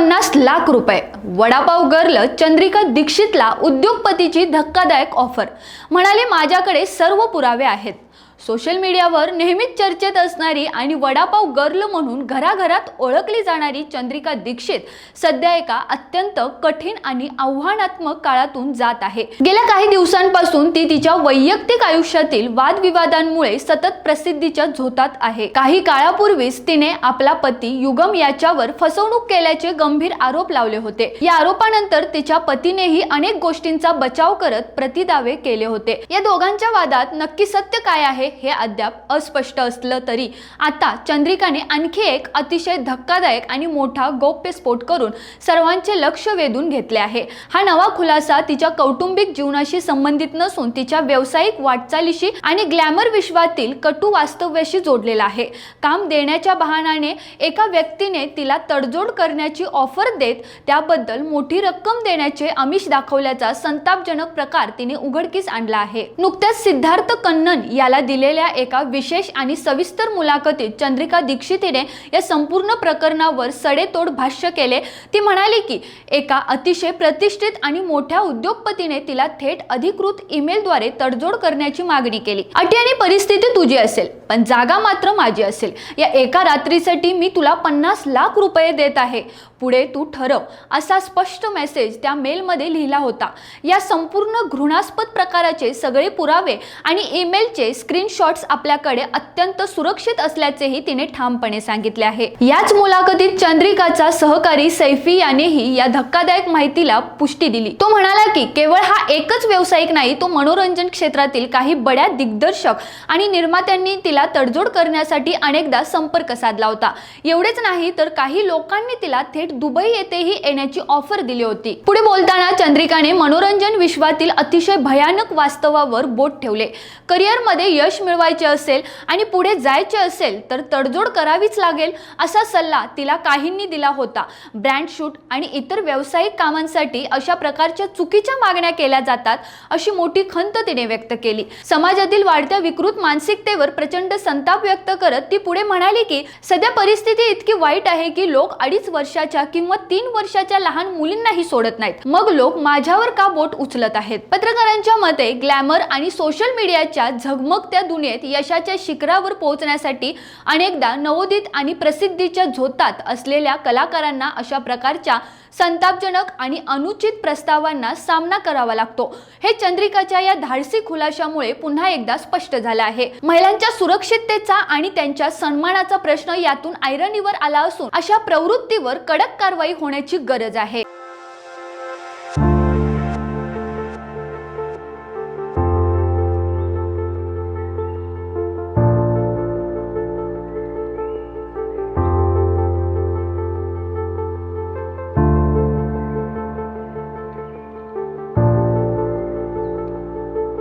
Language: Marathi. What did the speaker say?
50 लाख रुपये वडापाव गर्ल चंद्रिका दीक्षितला उद्योगपतीची धक्कादायक ऑफर। म्हणाले, माझ्याकडे सर्व पुरावे आहेत। सोशल मीडियावर नेहमीच चर्चेत असणारी आणि वडापाव गर्ल म्हणून घराघरात ओळखली जाणारी चंद्रिका दीक्षित सध्या एका अत्यंत कठीण आणि आव्हानात्मक काळातून जात आहे। गेल्या काही दिवसांपासून ती तिच्या वैयक्तिक आयुष्यातील वादविवादांमुळे सतत प्रसिद्धीच्या झोतात आहे। काही काळापूर्वीच तिने आपला पती युगम याच्यावर फसवणूक केल्याचे गंभीर आरोप लावले होते। या आरोपानंतर तिच्या पतीनेही अनेक गोष्टींचा बचाव करत प्रतिदावे केले होते। या दोघांच्या वादात नक्की सत्य काय आहे हे अद्याप अस्पष्ट असलं तरी आता चंद्रिकाने आणखी एक अतिशय धक्कादायक आणि मोठा गौप्यस्फोट करून सर्वांचे लक्ष वेधून घेतले आहे। हा नवा खुलासा तिच्या कौटुंबिक जीवनाशी संबंधित नसून तिच्या व्यावसायिक वाटचालीशी आणि ग्लॅमर विश्वातील कटू वास्तव्याशी जोडलेला आहे। काम देण्याच्या बहाण्याने एका व्यक्तीने तिला तडजोड करण्याची ऑफर देत त्याबद्दल मोठी रक्कम देण्याचे आमिष दाखवल्याचा संतापजनक प्रकार तिने उघडकीस आणला आहे। नुकत्याच सिद्धार्थ कन्नन याला दिलेल्या एका विशेष आणि सविस्तर मुलाखतीत चंद्रिका दीक्षितने या संपूर्ण प्रकरणावर सडेतोड भाष्य केले। ती म्हणाली की एका अतिशय प्रतिष्ठित आणि मोठ्या उद्योगपतीने तिला थेट अधिकृत ईमेलद्वारे तडजोड करण्याची मागणी केली। अटी आणि परिस्थिती तुझी असेल पण जागा मात्र माझी असेल। या एका रात्रीसाठी मी तुला 50 लाख रुपये देत आहे, पुढे तू ठरव, असा स्पष्ट मेसेज त्या मेलमध्ये लिहिला होता। या संपूर्ण घृणास्पद प्रकाराचे सगळे पुरावे आणि ईमेलचे स्क्रीनशॉट्स आपल्याकडे अत्यंत सुरक्षित असल्याचेही तिने ठामपणे सांगितले आहे। याच मुलाखतीत चंद्रिकाचा सहकारी सैफी यानेही या धक्कादायक माहितीला पुष्टी दिली। तो म्हणाला की केवळ हा एकच व्यावसायिक नाही, तो मनोरंजन क्षेत्रातील काही बड्या दिग्दर्शक आणि निर्मात्यांनी तिला तडजोड करण्यासाठी अनेकदा संपर्क साधला होता। एवढेच नाही तर काही लोकांनी तिला थेट दुबई येथेही येण्याची ऑफर दिली होती। पुढे बोलताना चंद्रिकाने मनोरंजन विश्वातील अतिशय भयानक वास्तवावर बोट ठेवले। करिअरमध्ये यश मिळवायचे असेल आणि पुढे जायचे असेल तर तडजोड करावीच लागेल, असा सल्ला तिला काहींनी दिला होता। ब्रँड शूट आणि इतर व्यावसायिक कामांसाठी अशा प्रकारच्या चुकीच्या मागण्या केल्या जातात, अशी मोठी खंत तिने व्यक्त केली। समाजातील वाढत्या विकृत मानसिकतेवर प्रचंड संताप व्यक्त करत ती पुढे म्हणाली की सध्या परिस्थिती इतकी वाईट आहे की लोक 2.5 वर्षाच्या किंवा 3 वर्षाच्या लहान मुलींनाही सोडत नाहीत, मग लोक माझ्यावर का बोट उचलत आहेत। पत्रकारांच्या मते ग्लॅमर आणि सोशल मीडियाच्या झगमगत्या दुनियेत यशाच्या शिखरावर पोहोचण्यासाठी अनेकदा नवोदित आणि प्रसिद्धीच्या झोतात असलेल्या कलाकारांना अशा प्रकारच्या संतापजनक आणि अनुचित प्रस्तावांना सामना करावा लागतो। हे चंद्रिकाच्या या धाडसी खुलाशामुळे पुन्हा एकदा स्पष्ट झाले आहे। महिलांच्या सुरक्षिततेचा आणि त्यांच्या सन्मानाचा प्रश्न यातून ऐरणीवर आला असून अशा प्रवृत्तीवर कडक कारवाई होण्याची गरज आहे।